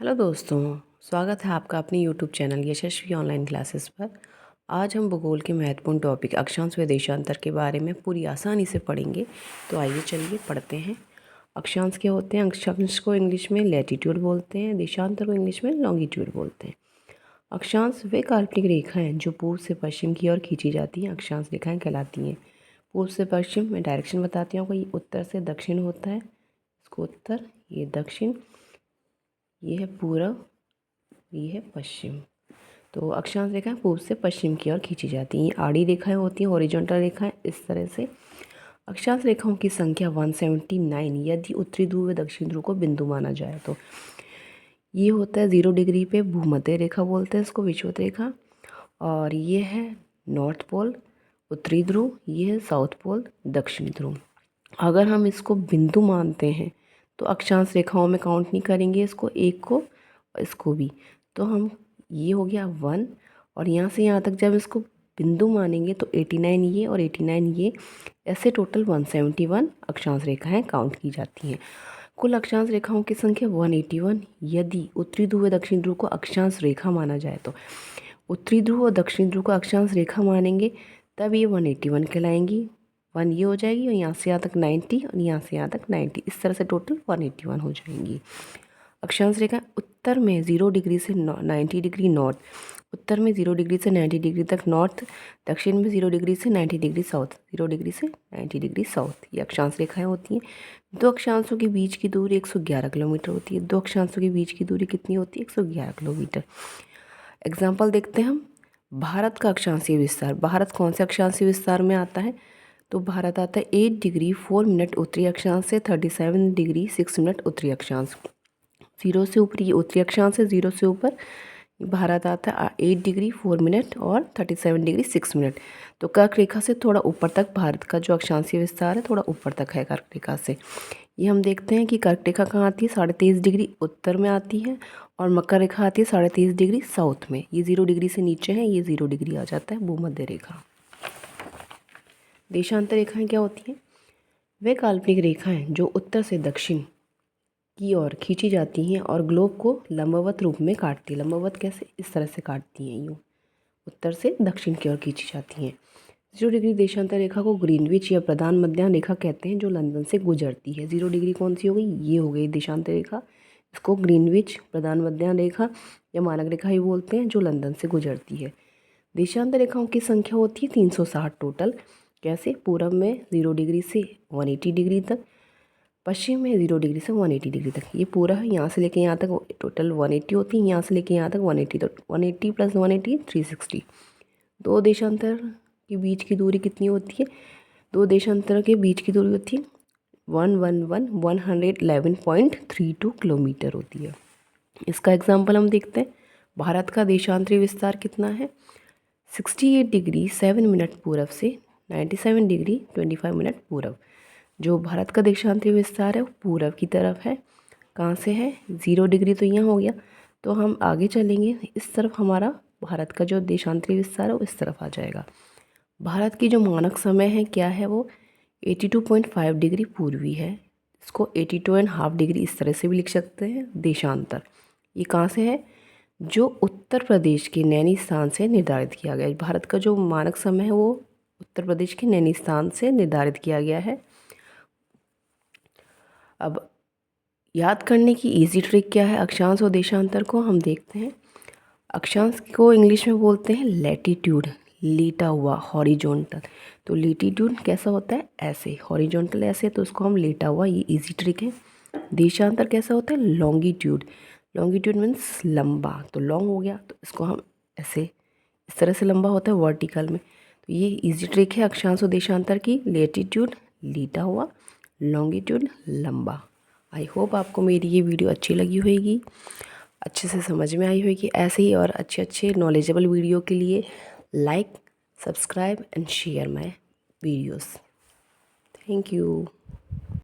Hello दोस्तों, स्वागत है आपका अपने यूट्यूब चैनल यशस्वी ऑनलाइन क्लासेस पर। आज हम भूगोल के महत्वपूर्ण टॉपिक अक्षांश व देशांतर के बारे में पूरी आसानी से पढ़ेंगे। तो आइए चलिए पढ़ते हैं। अक्षांश क्या होते हैं? अक्षांश को इंग्लिश में लैटीट्यूड बोलते हैं, देशांतर को इंग्लिश में लॉन्गिट्यूड बोलते हैं। अक्षांश वे काल्पनिक रेखाएँ जो पूर्व से पश्चिम की ओर खींची जाती हैं, अक्षांश रेखाएँ कहलाती हैं। पूर्व से पश्चिम में डायरेक्शन बताती हूँ आपको। ये उत्तर से दक्षिण होता है, इसको उत्तर, ये दक्षिण, ये है पूर्व, ये है पश्चिम। तो अक्षांश रेखाएं पूर्व से पश्चिम की ओर खींची जाती हैं। ये आड़ी रेखाएं होती हैं, हॉरिजॉन्टल रेखाएं इस तरह से। अक्षांश रेखाओं की संख्या 179 यदि उत्तरी ध्रुव व दक्षिण ध्रुव को बिंदु माना जाए तो। ये होता है 0 डिग्री पे भूमध्य रेखा बोलते हैं इसको, विषुवत रेखा। और ये है नॉर्थ पोल उत्तरी ध्रुव, ये है साउथ पोल दक्षिणी ध्रुव। अगर हम इसको बिंदु मानते हैं तो अक्षांश रेखाओं में काउंट नहीं करेंगे इसको, एक को, इसको भी। तो हम, ये हो गया 1, और यहाँ से यहाँ तक जब इसको बिंदु मानेंगे तो 89 ये और 89 ये, ऐसे टोटल 171 अक्षांश रेखाएं काउंट की जाती हैं। कुल अक्षांश रेखाओं की संख्या 181 यदि उत्तरी ध्रुव व दक्षिण ध्रुव को अक्षांश रेखा माना जाए तो। उत्तरी ध्रुव और दक्षिण ध्रुव को अक्षांश रेखा मानेंगे तब ये 181 कहलाएंगी। 1 ये हो जाएगी और यहाँ से यहाँ तक 90 और यहाँ से यहाँ तक 90, इस तरह से टोटल 181 हो जाएंगी। अक्षांश रेखा उत्तर में 0 डिग्री से 90 डिग्री नॉर्थ, उत्तर में 0 डिग्री से 90 डिग्री तक नॉर्थ, दक्षिण में 0 डिग्री से 90 डिग्री साउथ, 0 डिग्री से 90 डिग्री साउथ, ये अक्षांश रेखाएं होती हैं। दो अक्षांशों के बीच की दूरी 111 किलोमीटर होती है। दो अक्षांशों के बीच की दूरी कितनी होती है? 111 किलोमीटर। एग्जाम्पल देखते हैं हम। भारत का अक्षांशीय विस्तार, भारत कौन से अक्षांशीय विस्तार में आता है? तो भारत आता है 8 डिग्री 4 मिनट उत्तरी अक्षांश से 37 डिग्री 6 मिनट उत्तरी अक्षांश। 0 से ऊपर ये उत्तरी अक्षांश है, 0 से ऊपर भारत आता है 8 डिग्री 4 मिनट और 37 डिग्री 6 मिनट। तो कर्क रेखा से थोड़ा ऊपर तक भारत का जो अक्षांशीय विस्तार है थोड़ा ऊपर तक है कर्क रेखा से। ये हम देखते हैं कि कर्क रेखा कहाँ आती है? 23.5 डिग्री उत्तर में आती है, और मकर रेखा आती है 23.5 डिग्री साउथ में। ये 0 डिग्री से नीचे है, ये 0 डिग्री आ जाता है भूमध्य रेखा। देशांतर रेखाएं क्या होती हैं? वे काल्पनिक रेखाएं जो उत्तर से दक्षिण की ओर खींची जाती हैं और ग्लोब को लंबवत रूप में काटती है। लंबवत कैसे? इस तरह से काटती हैं, यूँ उत्तर से दक्षिण की ओर खींची जाती हैं। 0 डिग्री देशांतर रेखा को ग्रीनविच या प्रधान मध्याह्न रेखा कहते हैं, जो लंदन से गुजरती है। 0 डिग्री कौन सी हो गई? ये हो गई देशांतर रेखा। इसको ग्रीनविच प्रधान मध्याह्न रेखा या मानक रेखा ही बोलते हैं, जो लंदन से गुजरती है। देशांतर रेखाओं की संख्या होती है 360 टोटल। कैसे? पूरब में 0 डिग्री से 180 डिग्री तक, पश्चिम में 0 डिग्री से 180 डिग्री तक। ये पूरा है, यहाँ से लेके यहाँ तक टोटल 180 होती है, यहाँ से लेके यहाँ तक 180, तो 180 प्लस 180 360। दो देशांतर के बीच की दूरी कितनी होती है? दो देशांतर के बीच की दूरी होती है 111.32 किलोमीटर होती है। इसका एग्जाम्पल हम देखते हैं। भारत का देशांतरी विस्तार कितना है? 68 डिग्री 7 मिनट पूरब से 97 डिग्री 25 मिनट पूरब। जो भारत का देशांतरी विस्तार है वो पूरब की तरफ है। कहाँ से है? 0 डिग्री तो यहाँ हो गया, तो हम आगे चलेंगे, इस तरफ हमारा भारत का जो देशांतरी विस्तार है वो इस तरफ आ जाएगा। भारत की जो मानक समय है क्या है? वो 82.5 डिग्री पूर्वी है। इसको 82.5 डिग्री इस तरह से भी लिख सकते हैं। देशांतर ये कहाँ से है? जो उत्तर प्रदेश के नैनीस्थान से निर्धारित किया गया है। भारत का जो मानक समय है वो उत्तर प्रदेश के नैनीस्थान से निर्धारित किया गया है। अब याद करने की इजी ट्रिक क्या है अक्षांश और देशांतर को? हम देखते हैं। अक्षांश को इंग्लिश में बोलते हैं लैटीट्यूड, लेटा हुआ, हॉरिजॉन्टल। तो लैटीट्यूड कैसा होता है? ऐसे। हॉरिजॉन्टल ऐसे, तो उसको हम लेटा हुआ, ये इजी ट्रिक है। देशांतर कैसा होता है? लॉन्गिट्यूड। लॉन्गिट्यूड मीन्स लंबा, तो लॉन्ग हो गया, तो इसको हम ऐसे, इस तरह से लंबा होता है वर्टिकल में। तो ये इजी ट्रिक है अक्षांश और देशांतर की। लैटीट्यूड लेटा हुआ, लॉन्गिट्यूड लंबा। आई होप आपको मेरी ये वीडियो अच्छी लगी होगी, अच्छे से समझ में आई होगी। ऐसे ही और अच्छे अच्छे नॉलेजेबल वीडियो के लिए like, subscribe and share my videos. Thank you.